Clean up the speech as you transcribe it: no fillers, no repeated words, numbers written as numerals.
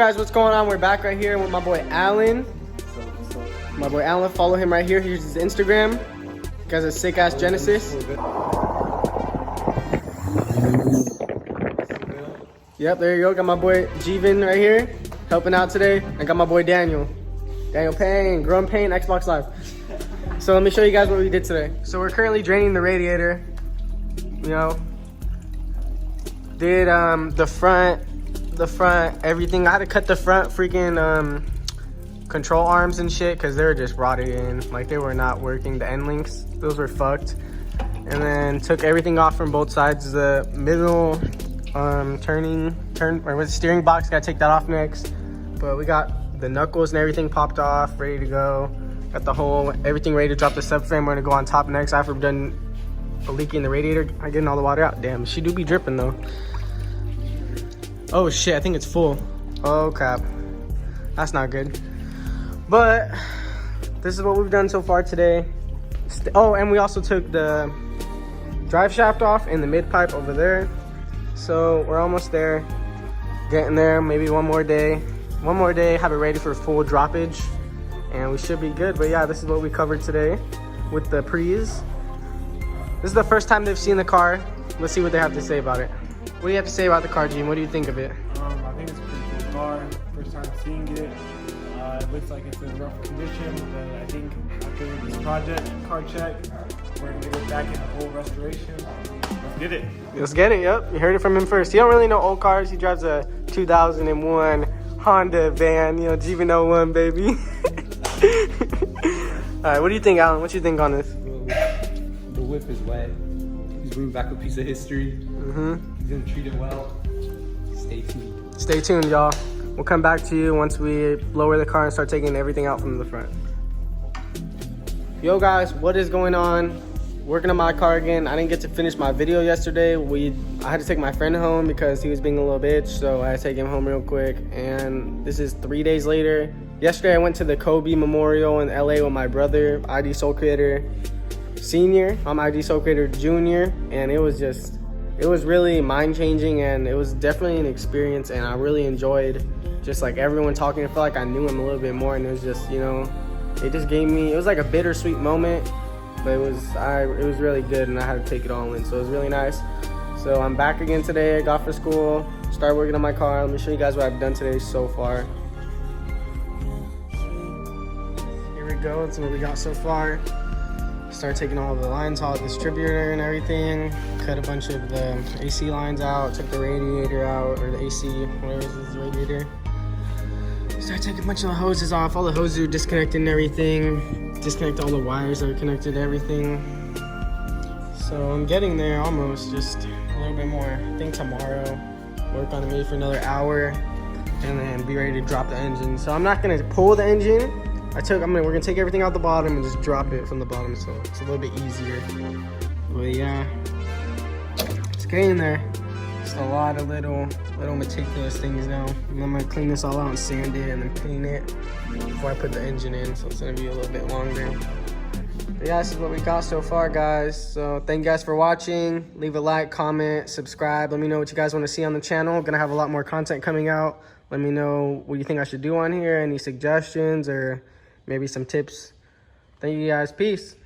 Guys, what's going on? We're back right here with my boy Alan. My boy Alan, follow him right here. Here's his Instagram. Guys, a sick ass Genesis. Yep, there you go. Got my boy Jeevan right here helping out today. I got my boy Daniel Payne, Grown Pain, Xbox Live. So let me show you guys what we did today. So we're currently draining the radiator. You know, did the front, everything. I had to cut the front freaking control arms and shit because they were just rotted in. Like, they were not working. The end links, those were fucked. And then took everything off from both sides. The middle steering box, gotta take that off next. But we got the knuckles and everything popped off, ready to go. Got the whole everything ready to drop the subframe. We're gonna go on top next after we've done a leak in the radiator. I'm getting all the water out. Damn, she do be dripping though. Oh shit, I think it's full. Oh crap, that's not good. But this is what we've done so far today. Oh, and we also took the drive shaft off and the mid pipe over there. So we're almost there, getting there. Maybe one more day, have it ready for full droppage, and we should be good. But yeah, this is what we covered today with the pre's. This is the first time they've seen the car. Let's see what they have to say about it. What do you have to say about the car, Gene? What do you think of it? I think it's a pretty cool car. First time seeing it. It looks like it's in rough condition, but I think after this project, car check, we're gonna get it back in full restoration. Let's get it. Let's get it, yep. You heard it from him first. He don't really know old cars. He drives a 2001 Honda van, you know, GV01, baby. All right, what do you think, Alan? What you think on this? The whip is wet. He's bringing back a piece of history. He's gonna treat it well. Stay tuned. Stay tuned, y'all. We'll come back to you once we lower the car and start taking everything out from the front. Yo guys, what is going on? Working on my car again. I didn't get to finish my video yesterday. I had to take my friend home because he was being a little bitch, so I had to take him home real quick. And this is 3 days later. Yesterday I went to the Kobe Memorial in LA with my brother, ID Soul Creator Senior. I'm ID Soul Creator Junior, and it was really mind-changing, and it was definitely an experience, and I really enjoyed just like everyone talking. I felt like I knew him a little bit more, and it was just, you know, it just gave me, it was like a bittersweet moment, but it was really good, and I had to take it all in, so it was really nice. So I'm back again today. I got for school, started working on my car. Let me show you guys what I've done today so far. Here we go, that's what we got so far. Start taking all the lines out, the distributor and everything. Cut a bunch of the AC lines out, took the radiator out, or the AC, whatever this is, the radiator. Start taking a bunch of the hoses off. All the hoses are disconnected and everything. Disconnect all the wires that are connected to everything. So I'm getting there almost, just a little bit more. I think tomorrow, work on it maybe for another hour, and then be ready to drop the engine. So I'm not gonna pull the engine. We're gonna take everything out the bottom and just drop it from the bottom, so it's a little bit easier. But yeah, it's getting there. Just a lot of little meticulous things now. And I'm gonna clean this all out and sand it and then paint it before I put the engine in, so it's gonna be a little bit longer. But yeah, this is what we got so far, guys. So thank you guys for watching. Leave a like, comment, subscribe. Let me know what you guys want to see on the channel. I'm gonna have a lot more content coming out. Let me know what you think I should do on here, any suggestions or maybe some tips. Thank you guys. Peace.